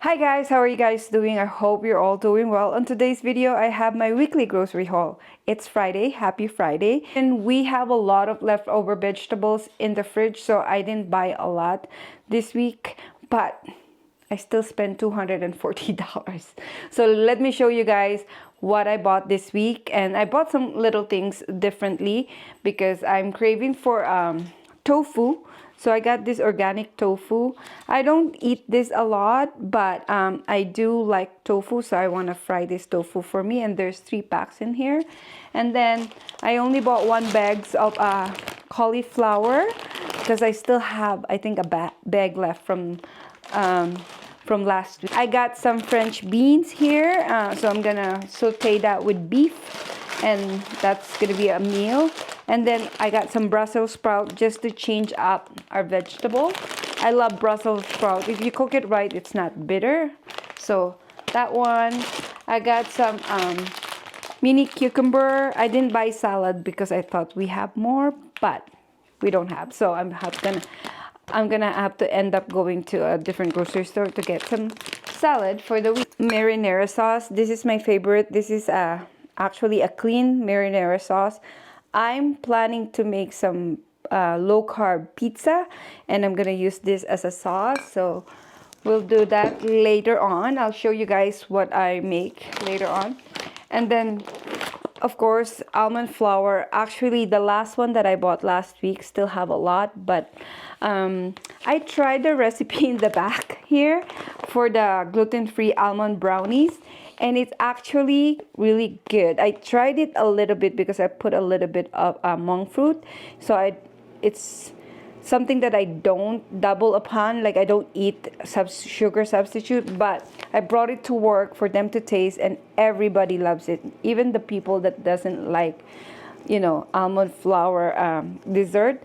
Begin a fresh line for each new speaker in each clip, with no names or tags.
Hi guys, how are you guys doing? I hope you're all doing well. On today's video, I have my weekly grocery haul. It's Friday, happy Friday. And we have a lot of leftover vegetables in the fridge, so I didn't buy a lot this week, but I still spent $240. So let me show you guys what I bought this week. And I bought some little things differently because I'm craving for tofu. So I got this organic tofu. I don't eat this a lot, but I do like tofu, so I want to fry this tofu for me. And there's 3 packs in here. And then I only bought 1 bag of cauliflower because I still have, I think, a bag left from last week. I got some French beans here, so I'm gonna saute that with beef, and that's gonna be a meal. And then I got some Brussels sprout just to change up our vegetable. I love Brussels sprout. If you cook it right, it's not bitter. So that one. I got some mini cucumber. I didn't buy salad because I thought we have more, but we don't have. So I'm gonna have to end up going to a different grocery store to get some salad for the week. Marinara sauce. This is my favorite. This is actually a clean marinara sauce. I'm planning to make some low-carb pizza, and I'm gonna use this as a sauce. So we'll do that later on. I'll show you guys what I make later on. And then, of course, almond flour. Actually, the last one that I bought last week still have a lot, but I tried the recipe in the back here for the gluten-free almond brownies, and it's actually really good. I tried it a little bit because I put a little bit of monk fruit, so it's something that I don't double upon, like I don't eat sugar substitute, but I brought it to work for them to taste, and everybody loves it. Even the people that doesn't like, almond flour dessert.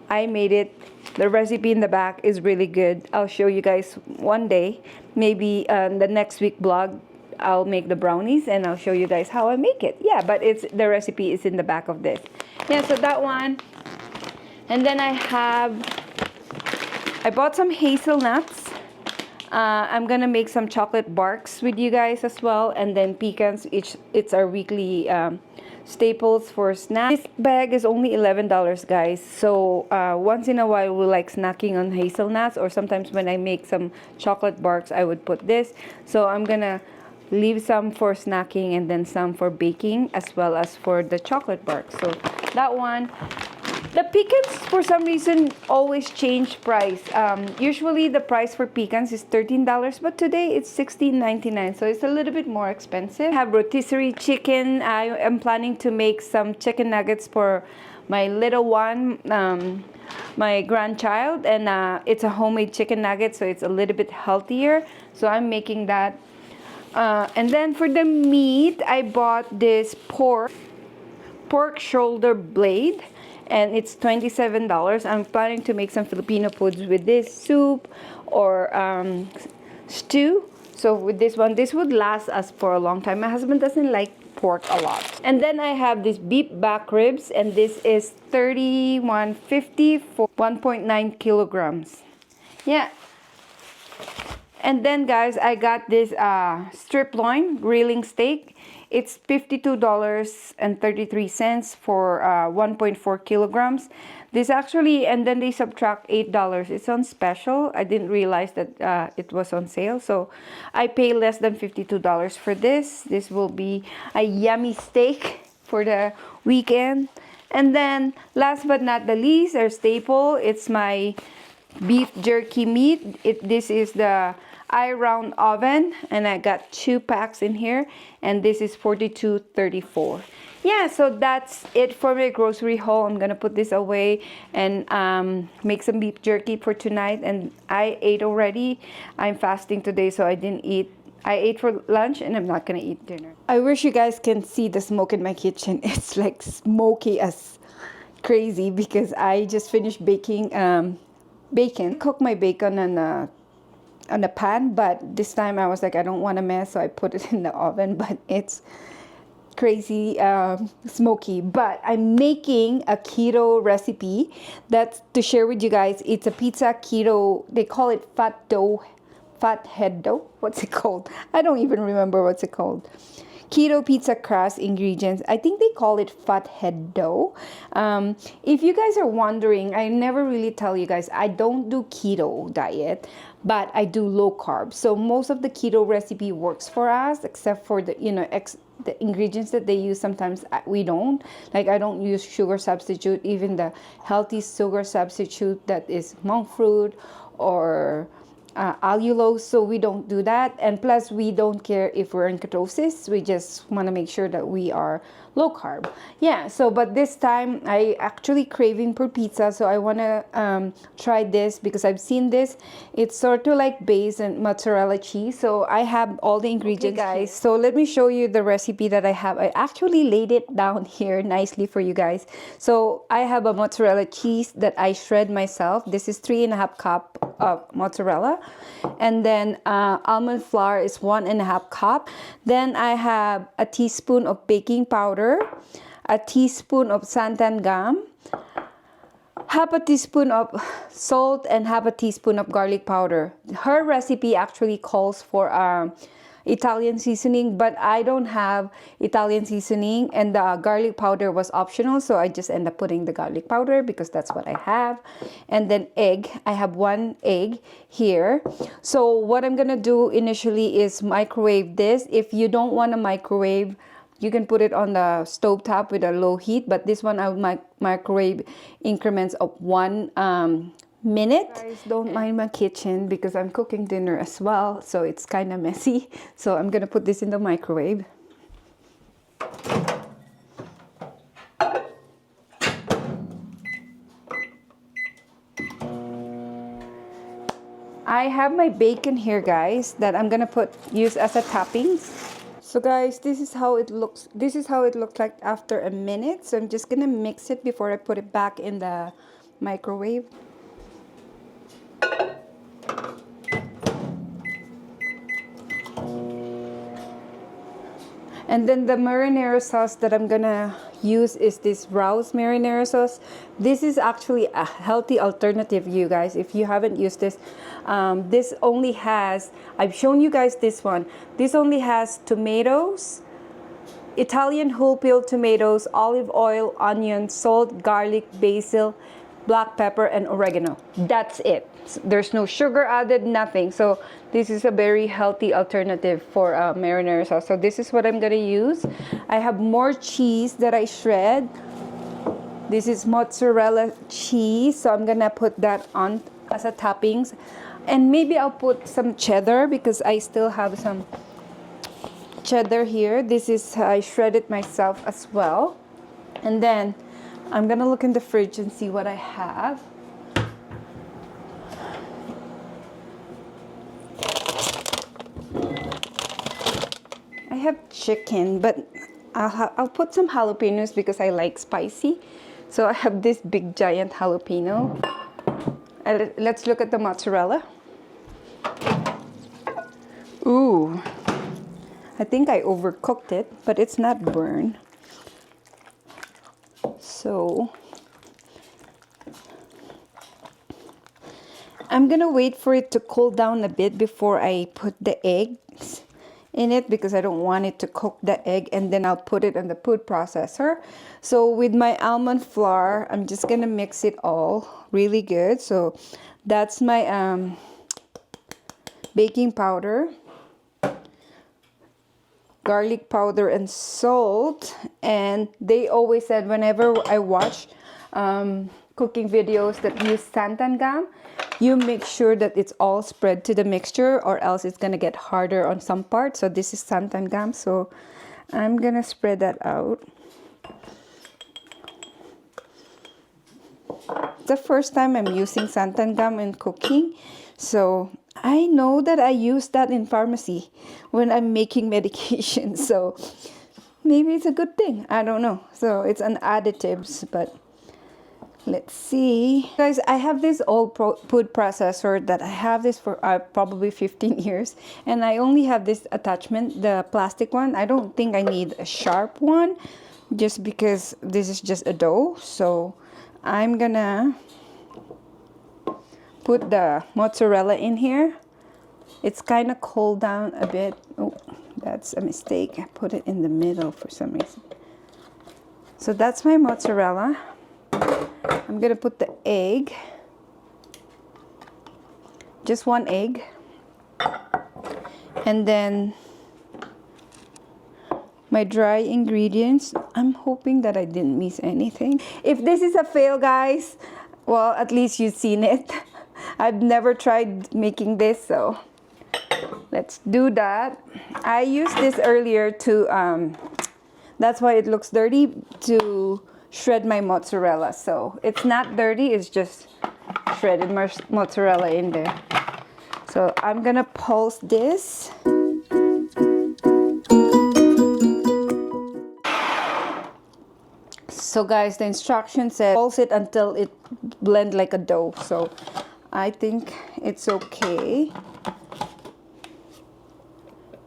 I made it. The recipe in the back is really good. I'll show you guys one day. Maybe the next week vlog, I'll make the brownies and I'll show you guys how I make it. Yeah, but the recipe is in the back of this. Yeah, so that one. And then I bought some hazelnuts. I'm gonna make some chocolate barks with you guys as well, and then pecans. It's our weekly staples for snacks. This bag is only $11, guys. So once in a while, we like snacking on hazelnuts, or sometimes when I make some chocolate barks, I would put this. So I'm gonna leave some for snacking and then some for baking, as well as for the chocolate barks. So that one. The pecans, for some reason, always change price. Usually the price for pecans is $13, but today it's $16.99, so it's a little bit more expensive. I have rotisserie chicken. I am planning to make some chicken nuggets for my little one, my grandchild, and it's a homemade chicken nugget, so it's a little bit healthier. So I'm making that. And then for the meat, I bought this pork shoulder blade, and it's $27. I'm planning to make some Filipino foods with this soup or stew. So with this one, this would last us for a long time. My husband doesn't like pork a lot. And then I have this beef back ribs, and this is $31.50 for 1.9 kilograms. Yeah. And then, guys, I got this strip loin grilling steak. It's $52.33 for 1.4 kilograms. This actually, and then they subtract $8. It's on special. I didn't realize that it was on sale. So I pay less than $52 for this. This will be a yummy steak for the weekend. And then, last but not the least, our staple, it's my beef jerky meat. This is the iRound oven, and I got 2 packs in here, and this is $42.34. Yeah, so that's it for my grocery haul. I'm gonna put this away and make some beef jerky for tonight. And I ate already. I'm fasting today, so I didn't eat. I ate for lunch, and I'm not gonna eat dinner. I wish you guys can see the smoke in my kitchen. It's like smoky as crazy because I just finished baking bacon. Cook my bacon on a pan, but this time I was like, I don't want to mess, so I put it in the oven. But it's crazy smoky. But I'm making a keto recipe that's to share with you guys. It's a pizza keto. They call it fat fathead dough. What's it called? I don't even remember what's it called. Keto pizza crust ingredients. I think they call it fathead dough. If you guys are wondering, I never really tell you guys, I don't do keto diet, but I do low carb. So most of the keto recipe works for us, except for the, the ingredients that they use. Sometimes we don't. Like, I don't use sugar substitute, even the healthy sugar substitute that is monk fruit or allulose, so we don't do that. And plus, we don't care if we're in ketosis. We just want to make sure that we are low carb. Yeah, so but this time I actually craving for pizza, so I want to try this because I've seen this. It's sort of like based on mozzarella cheese, so I have all the ingredients. Okay, guys, so let me show you the recipe that I have. I actually laid it down here nicely for you guys. So I have a mozzarella cheese that I shred myself. This is 3.5 cup of mozzarella, and then almond flour is 1.5 cup. Then I have a teaspoon of baking powder, a teaspoon of santan gum, half a teaspoon of salt, and half a teaspoon of garlic powder. Her recipe actually calls for Italian seasoning, but I don't have Italian seasoning, and the garlic powder was optional, so I just end up putting the garlic powder because that's what I have. And then egg, I have 1 egg here. So what I'm gonna do initially is microwave this. If you don't want to microwave, you can put it on the stove top with a low heat, but this one I will microwave increments of 1 minute. Guys, don't mind my kitchen because I'm cooking dinner as well, so it's kind of messy. So I'm gonna put this in the microwave. I have my bacon here, guys, that I'm gonna use as a toppings. So guys, this is how it looks. This is how it looked like after a minute. So I'm just gonna mix it before I put it back in the microwave. And then the marinara sauce that I'm gonna use is this Rouse marinara sauce. This is actually a healthy alternative, you guys, if you haven't used this. This only has, I've shown you guys this one. This only has tomatoes, Italian whole peeled tomatoes, olive oil, onion, salt, garlic, basil, black pepper, and oregano. That's it. There's no sugar added, nothing. So this is a very healthy alternative for marinara sauce. So this is what I'm gonna use. I have more cheese that I shred. This is mozzarella cheese, so I'm gonna put that on as a toppings. And maybe I'll put some cheddar because I still have some cheddar here. This is, I shredded myself as well. And then I'm gonna look in the fridge and see what I have. I have chicken, but I'll put some jalapenos because I like spicy. So I have this big giant jalapeno. Let's look at the mozzarella. Ooh, I think I overcooked it, but it's not burned. So I'm gonna wait for it to cool down a bit before I put the eggs in it because I don't want it to cook the egg, and then I'll put it in the food processor. So with my almond flour, I'm just gonna mix it all really good. So that's my baking powder, garlic powder, and salt. And they always said whenever I watch cooking videos that use santan gum, you make sure that it's all spread to the mixture, or else it's gonna get harder on some parts. So this is santan gum, so I'm gonna spread that out. It's the first time I'm using santan gum in cooking, so I know that I use that in pharmacy when I'm making medication, so maybe it's a good thing. I don't know. So it's an additives, but let's see. Guys, I have this old food processor that I have this for probably 15 years, and I only have this attachment, the plastic one. I don't think I need a sharp one just because this is just a dough. So I'm gonna put the mozzarella in here. It's kind of cooled down a bit. Oh, that's a mistake. I put it in the middle for some reason. So that's my mozzarella. I'm gonna put the egg. Just one egg. And then my dry ingredients. I'm hoping that I didn't miss anything. If this is a fail, guys, well, at least you've seen it. I've never tried making this, so let's do that. I used this earlier to, that's why it looks dirty, to shred my mozzarella. So it's not dirty, it's just shredded mozzarella in there. So I'm gonna pulse this. So guys, the instruction said pulse it until it blend like a dough. So I think it's okay.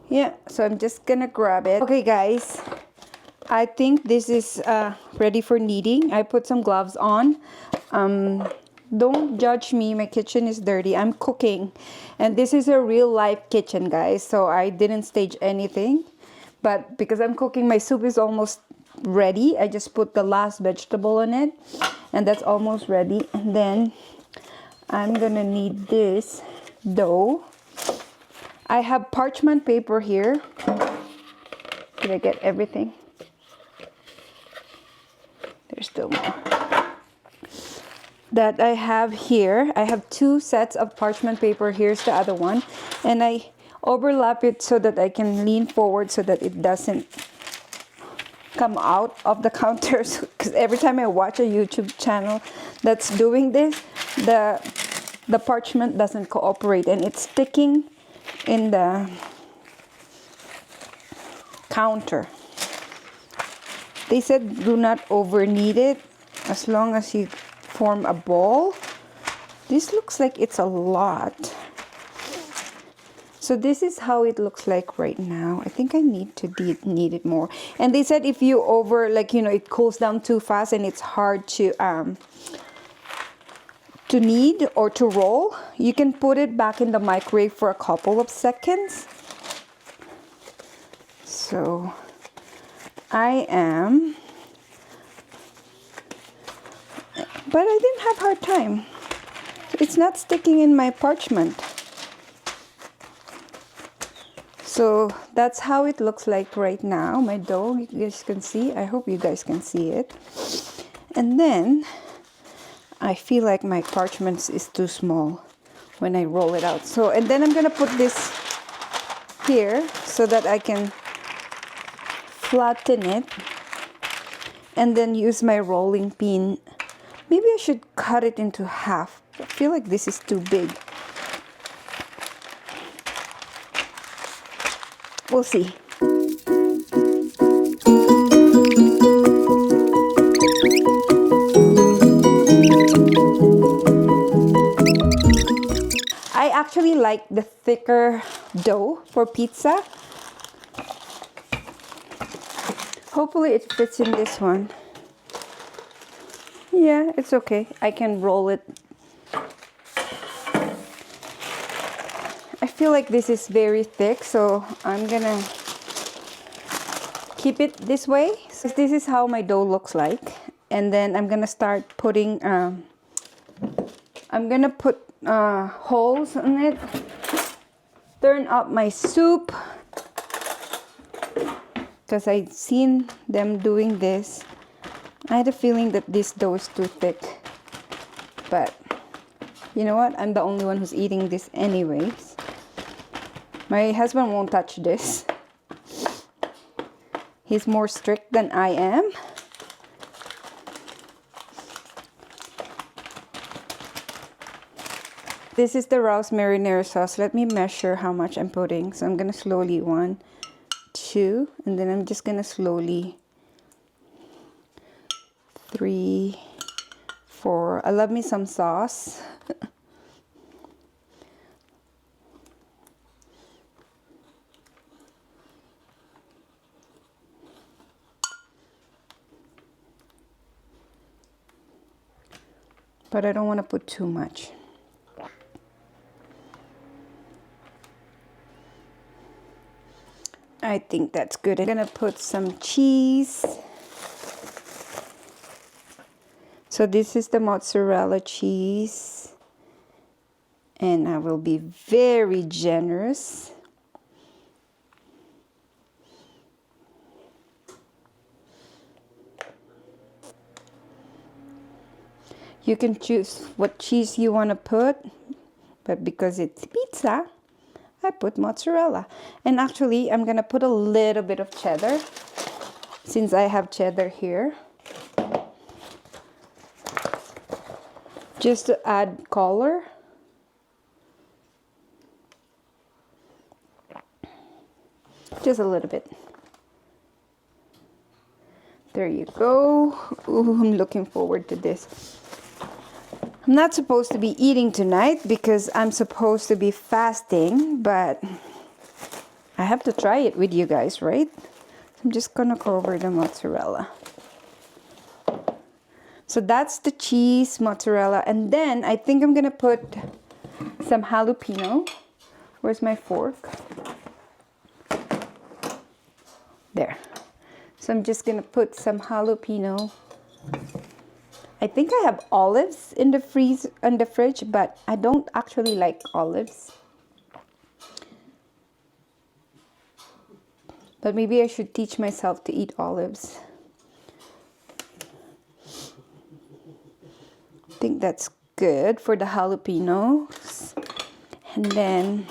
Yeah, so I'm just gonna grab it. Okay guys, I think this is ready for kneading. I put some gloves on. Don't judge me, my kitchen is dirty. I'm cooking, and this is a real life kitchen, guys, so I didn't stage anything. But because I'm cooking, my soup is almost ready. I just put the last vegetable in it, and that's almost ready. And then I'm gonna knead this dough. I have parchment paper here. Did I get everything? There's still more. That I have here. I have 2 sets of parchment paper. Here's the other one. And I overlap it so that I can lean forward so that it doesn't come out of the counters. Because every time I watch a YouTube channel that's doing this, the parchment doesn't cooperate and it's sticking in the counter. They said do not over knead it as long as you form a ball. This looks like it's a lot. So this is how it looks like right now. I think I need to knead it more. And they said if you it cools down too fast and it's hard to knead or to roll, you can put it back in the microwave for a couple of seconds. So I am, but I didn't have a hard time. It's not sticking in my parchment. So that's how it looks like right now, my dough. You guys can see. I hope you guys can see it. And then I feel like my parchment is too small when I roll it out. So, and then I'm gonna put this here so that I can flatten it and then use my rolling pin. Maybe I should cut it into half. I feel like this is too big. We'll see. I actually like the thicker dough for pizza. Hopefully it fits in this one. Yeah, it's okay. I can roll it. I feel like this is very thick, so I'm gonna keep it this way. So this is how my dough looks like. And then I'm gonna start putting, I'm gonna put holes in it. Turn up my soup. Because I've seen them doing this. I had a feeling that this dough is too thick. But you know what? I'm the only one who's eating this anyways. My husband won't touch this. He's more strict than I am. This is the Rouse marinara sauce. Let me measure how much I'm putting. So I'm gonna slowly 1, 2, and then I'm just gonna slowly 3, 4. I love me some sauce. But I don't want to put too much. I think that's good. I'm gonna put some cheese. So this is the mozzarella cheese. And I will be very generous. You can choose what cheese you want to put, but because it's pizza, I put mozzarella. And actually, I'm gonna put a little bit of cheddar, since I have cheddar here. Just to add color. Just a little bit. There you go. Ooh, I'm looking forward to this. I'm not supposed to be eating tonight because I'm supposed to be fasting, but I have to try it with you guys, right? I'm just gonna cover the mozzarella. So that's the cheese, mozzarella, and then I think I'm gonna put some jalapeno. Where's my fork? There. So I'm just gonna put some jalapeno. I think I have olives in the fridge, but I don't actually like olives. But maybe I should teach myself to eat olives. I think that's good for the jalapenos. And then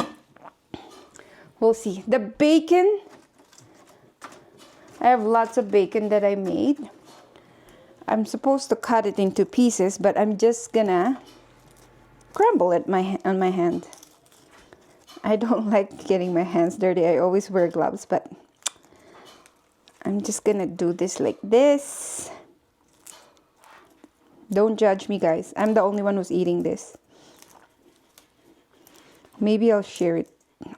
we'll see. The bacon, I have lots of bacon that I made. I'm supposed to cut it into pieces, but I'm just gonna crumble it on my hand. I don't like getting my hands dirty. I always wear gloves, but I'm just gonna do this like this. Don't judge me, guys. I'm the only one who's eating this. Maybe I'll share it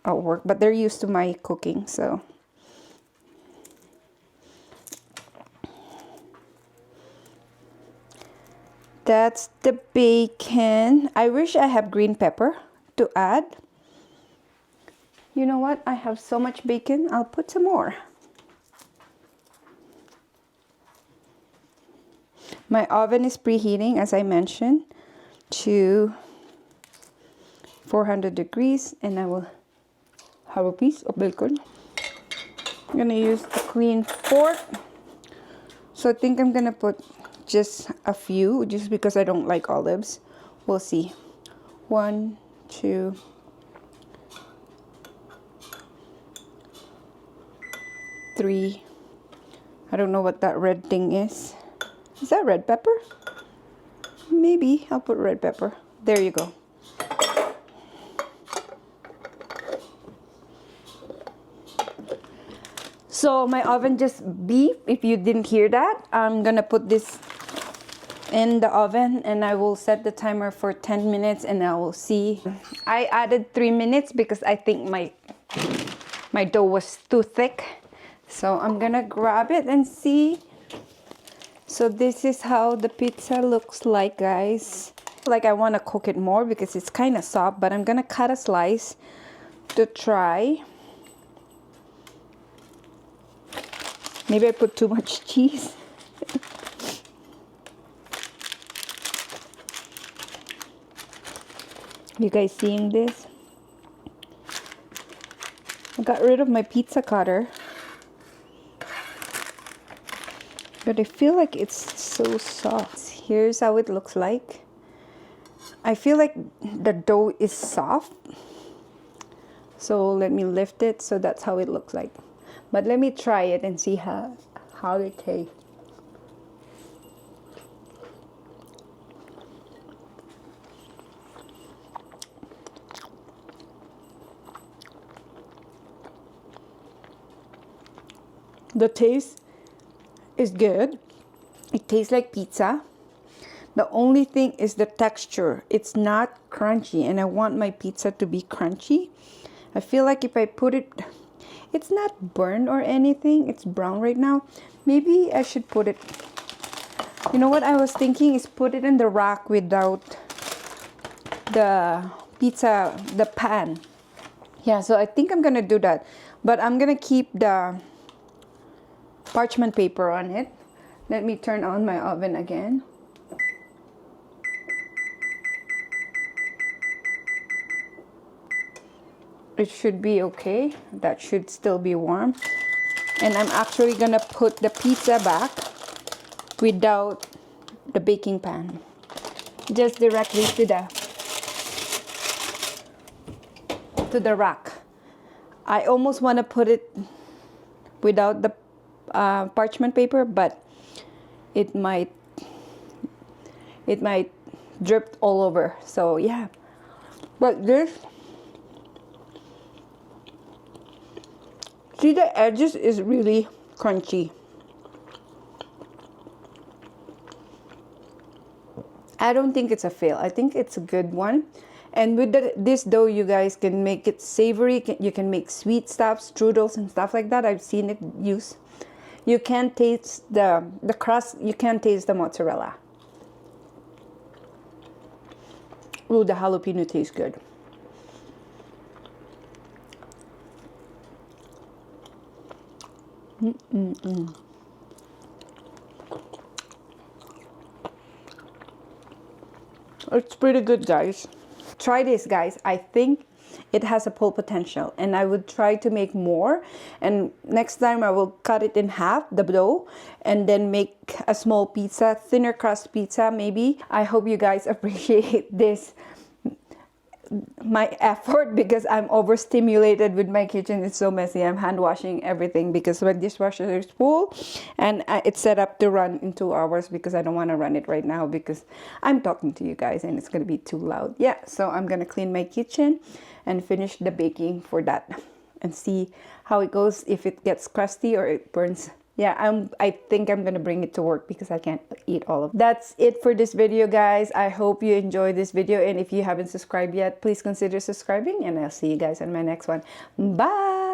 at work, but they're used to my cooking, so. That's the bacon. I wish I have green pepper to add. You know what? I have so much bacon. I'll put some more. My oven is preheating, as I mentioned, to 400 degrees, and I will have a piece of bacon. I'm gonna use a clean fork. So I think I'm gonna put just a few, just because I don't like olives. We'll see. 1, 2, 3. I don't know what that red thing is. Is that red pepper? Maybe I'll put red pepper. There you go. So my oven just beeped. If you didn't hear that, I'm gonna put this in the oven and I will set the timer for 10 minutes and I will see. I added 3 minutes because I think my dough was too thick. So I'm gonna grab it and see. So this is how the pizza looks like, guys. Like I want to cook it more because it's kind of soft, but I'm gonna cut a slice to try. Maybe I put too much cheese. You guys seeing this? I got rid of my pizza cutter. But I feel like it's so soft. Here's how it looks like. I feel like the dough is soft. So let me lift it. So that's how it looks like. But let me try it and see how it tastes. The taste is good. It tastes like pizza. The only thing is the texture. It's not crunchy, and I want my pizza to be crunchy. I feel like if I put it, it's not burned or anything. It's brown right now. Maybe I should put it, you know what I was thinking is put it in the rack without the pizza, the pan Yeah, so I think I'm gonna do that, but I'm gonna keep the parchment paper on it. Let me turn on my oven again. It should be okay. That should still be warm. And I'm actually gonna put the pizza back without the baking pan, just directly to the rack. I almost want to put it without the parchment paper, but it might drip all over. So yeah, but this, see, the edges is really crunchy. I don't think it's a fail. I think it's a good one. And with this dough, you guys can make it savory. You can make sweet stuff, strudels and stuff like that. I've seen it used. You can taste the crust. You can taste the mozzarella. Ooh, the jalapeno tastes good. It's pretty good, guys. Try this, guys. I think it has a full potential, and I would try to make more. And next time I will cut it in half, the dough, and then make a small pizza, thinner crust pizza maybe. I hope you guys appreciate this, my effort, because I'm overstimulated with my kitchen. It's so messy. I'm hand washing everything because my dishwasher is full, and it's set up to run in 2 hours because I don't want to run it right now because I'm talking to you guys and it's going to be too loud. Yeah, so I'm going to clean my kitchen and finish the baking for that and see how it goes, if it gets crusty or it burns. Yeah, I think I'm gonna bring it to work because I can't eat all of it. That's it for this video, guys. I hope you enjoyed this video, and if you haven't subscribed yet, please consider subscribing, and I'll see you guys in my next one. Bye.